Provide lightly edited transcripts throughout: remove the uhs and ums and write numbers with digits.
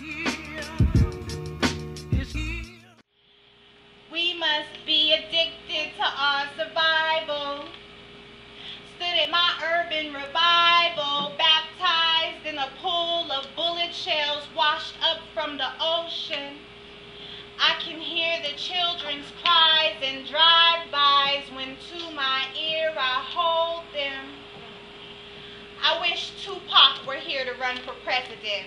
We must be addicted to our survival. Stood at my urban revival, baptized in a pool of bullet shells washed up from the ocean. I can hear the children's cries and drive-bys when to my ear I hold them. I wish Tupac were here to run for president.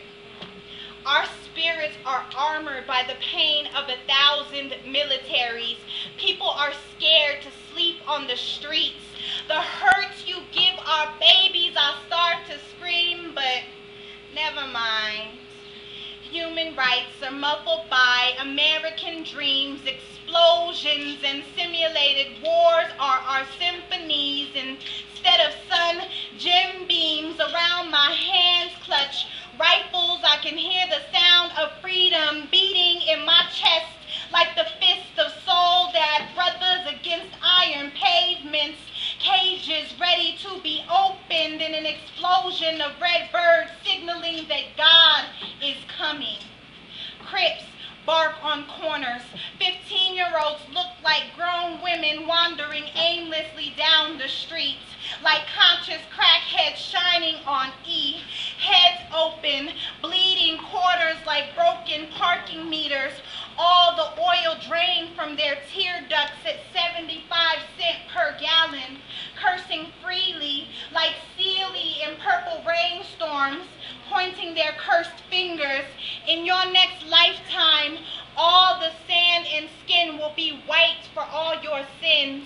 Our spirits are armored by the pain of 1,000 militaries. People are scared to sleep on the streets. The hurts you give our babies, I'll start to scream, but never mind. Human rights are muffled by American dreams. Explosions and simulated wars are our symphonies. Instead of sun, gem beams around my hands clutch rifles. I can hear the sound of freedom beating in my chest like the fist of soul-dad brothers against iron pavements. Cages ready to be opened in an explosion of red birds signaling that God is coming. Crips bark on corners. 15-year-olds look like grown women wandering aimlessly down the streets, like conscious crackheads shining on E. Heads open, bleeding quarters like broken parking meters. All the oil drained from their tear ducts at 75 cents per gallon, cursing freely like Sealy in purple rainstorms, pointing their cursed fingers. In your next lifetime, all the sand and skin will be wiped for all your sins.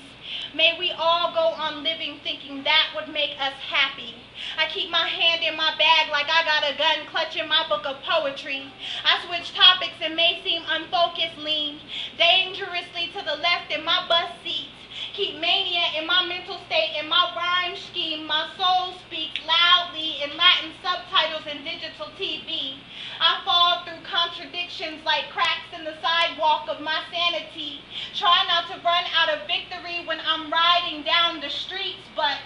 May we all go on living thinking that would make us happy. I keep my hand in my bag like I got a gun clutching my book of poetry. I switch topics and may seem unfocused, lean dangerously to the left in my bus seat. Keep mania in my mental state, in my rhyme scheme. My soul speaks loudly in Latin subtitles and digital TV. I fall through contradictions like cracks in the sidewalk of my sanity. Try not to run out of victory when I'm riding down the streets, but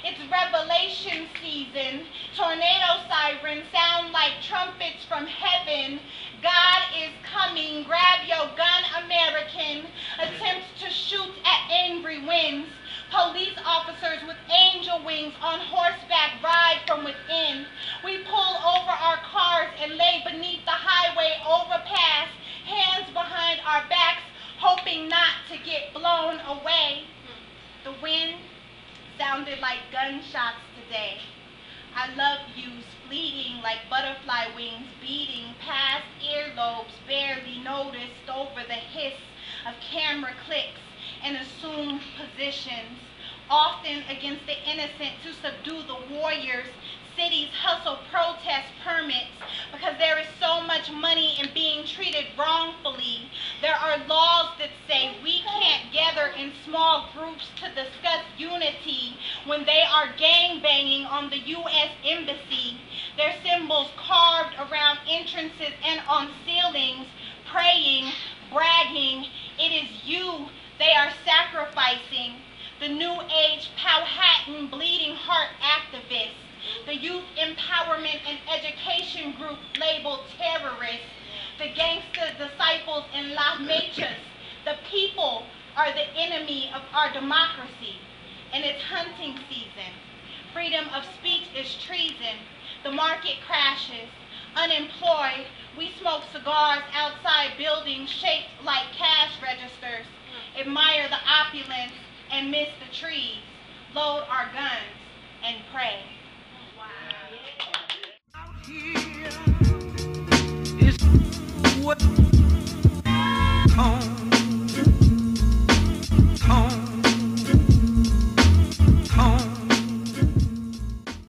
it's revelation season. Tornado sirens sound like trumpets from heaven. God is coming. Grab your gun, American. Attempts to shoot at angry winds. Police officers with angel wings on horseback ride from within. We pull over our cars and lay beneath the highway overpass, hands behind our backs, hoping not to get blown away. The wind sounded like gunshots today. I love yous fleeting like butterfly wings beating past earlobes barely noticed over the hiss of camera clicks and assumed positions, often against the innocent to subdue the warriors. Cities hustle protest permits because there is so much money in being treated wrongfully. There are laws that say we can't gather in small groups to discuss unity when they are gang-banging on the U.S. Embassy. Their symbols carved around entrances and on ceilings, praying, bragging, it is you they are sacrificing. The New Age Powhatan Bleeding Heart activists, the Youth Empowerment and Education Group labeled terrorists, the gangster disciples in Las Mechas. The people are the enemy of our democracy, and it's hunting season. Freedom of speech is treason. The market crashes. Unemployed, we smoke cigars outside buildings shaped like cash registers, admire the opulence and miss the trees, load our guns and pray. Wow. Out here is what